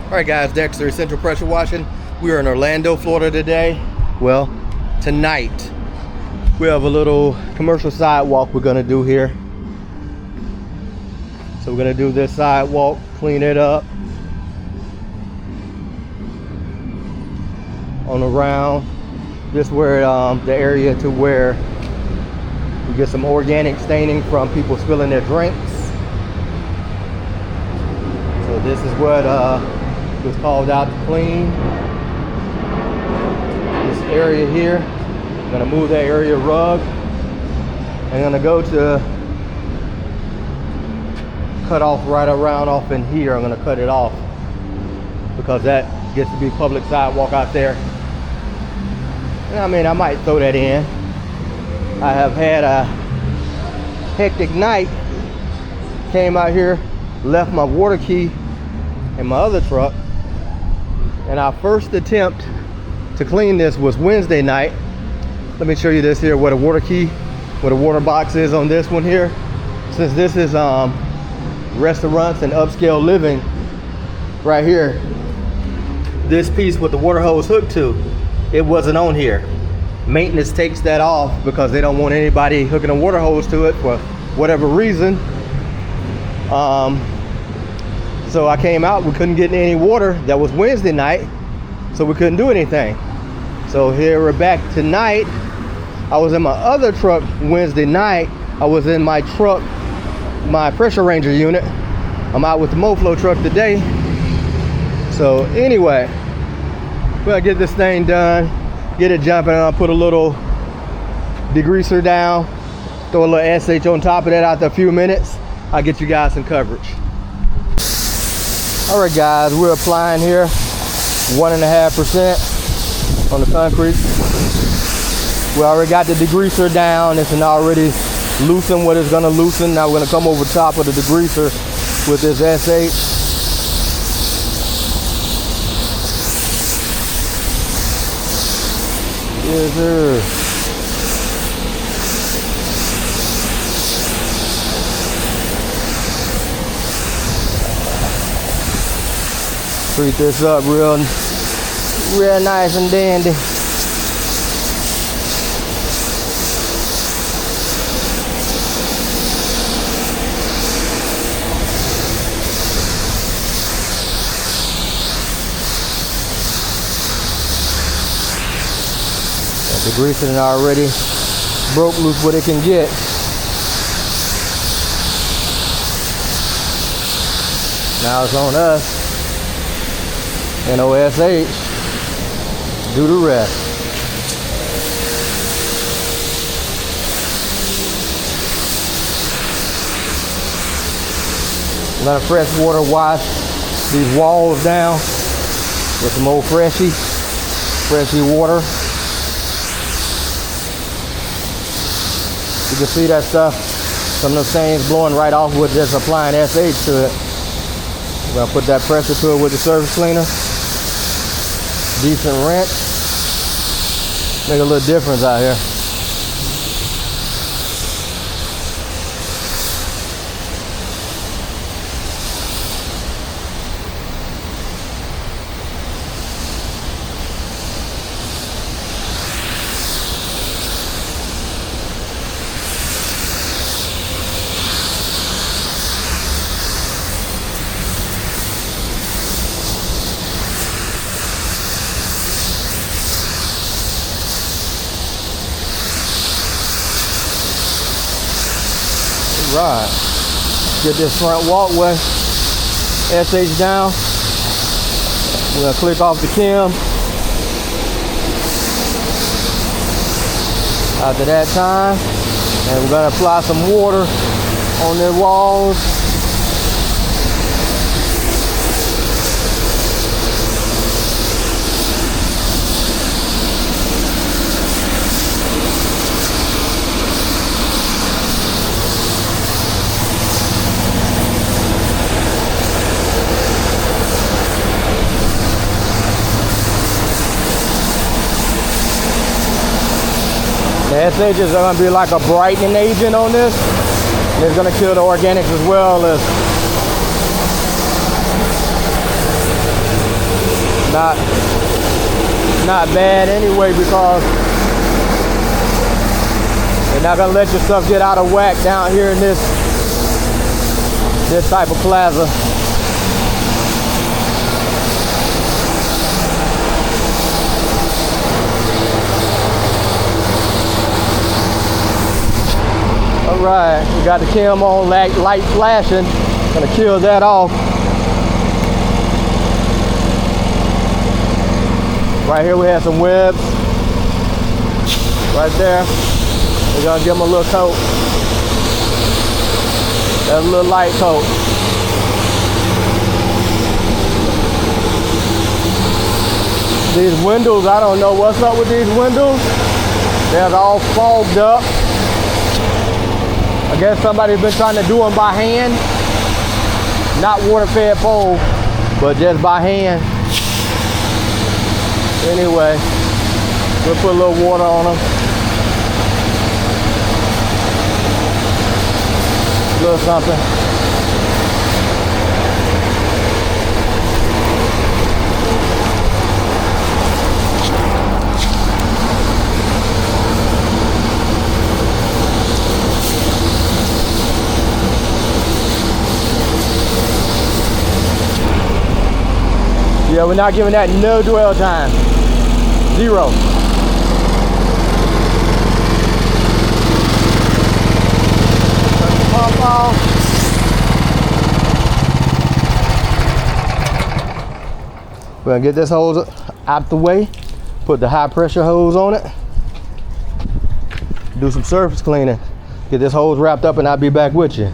Alright guys, Dexter, Central Pressure Washing. We are in Orlando, Florida today. Well, tonight we have a little commercial sidewalk we're gonna do here. So we're gonna do this sidewalk, clean it up on around. This where the area to where you get some organic staining from people spilling their drinks. So this is what was called out to clean. This area here, I'm gonna move that area rug. I'm gonna go to cut off right around off in here. I'm gonna cut it off because that gets to be public sidewalk out there. And I mean, I might throw that in. I have had a hectic night. Came out here, left my water key in my other truck, and our first attempt to clean this was Wednesday night. Let me show you this here, where the water key, where the water box is on this one here. Since this is restaurants and upscale living right here, this piece with the water hose hooked to, it wasn't on here. Maintenance takes that off because they don't want anybody hooking a water hose to it for whatever reason. So I came out, we couldn't get any water. That was Wednesday night, so we couldn't do anything. So here we're back tonight. I was in my other truck Wednesday night. I was in my truck, my pressure ranger unit. I'm out with the MoFlow truck today. So anyway, we're gonna get this thing done, get it jumping. I'll put a little degreaser down, throw a little SH on top of that after a few minutes. I'll get you guys some coverage. All right guys, we're applying here 1.5% on the concrete. We already got the degreaser down. It's already loosened what it's gonna loosen. Now we're gonna come over top of the degreaser with this SH. Yes, sir. Treat this up real nice and dandy. The greasing already broke loose what it can get. Now it's on us. NOSH, do the rest. I'm gonna fresh water wash these walls down with some old freshy water. You can see that stuff, some of the stains blowing right off with just applying SH to it. We're gonna put that pressure to it with the surface cleaner. Decent rinse. Make a little difference out here. Right, get this front walkway SH down. We're gonna click off the chem. After that time, and we're gonna apply some water on the walls. The SH is going to be like a brightening agent on this. And it's going to kill the organics as well as not bad anyway, because you're not gonna let your stuff get out of whack down here in this type of plaza. All right, we got the cam on, light flashing. Gonna kill that off. Right here we have some webs. Right there. We're gonna give them a little coat. That's a little light coat. These windows, I don't know what's up with these windows. They're all fogged up. I guess somebody's been trying to do them by hand. Not water-fed pole, but just by hand. Anyway, we'll put a little water on them. A little something. Yeah, we're not giving that no dwell time. 0. Turn the pump off. We're gonna get this hose out the way. Put the high pressure hose on it. Do some surface cleaning. Get this hose wrapped up and I'll be back with you.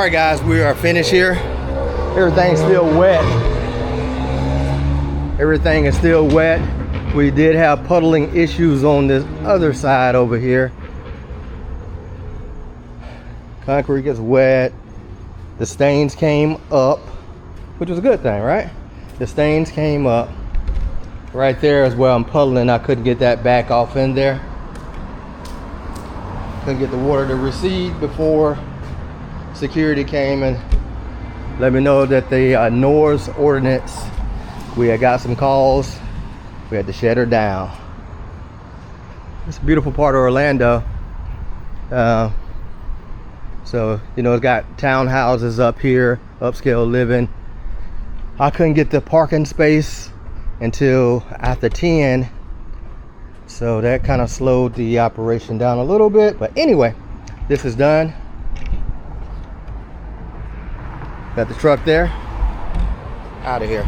right, guys, we are finished here. Everything's still wet. Everything is still wet. We did have puddling issues on this other side over here. Concrete gets wet. The stains came up, which was a good thing, right? The stains came up. Right there is where I'm puddling. I couldn't get that back off in there. Couldn't get the water to recede before security came and let me know that the NORS ordinance, we had got some calls. We had to shut her down. It's a beautiful part of Orlando. So, you know, it's got townhouses up here, upscale living. I couldn't get the parking space until after 10. So that kind of slowed the operation down a little bit. But anyway, this is done. Got the truck there. Out of here.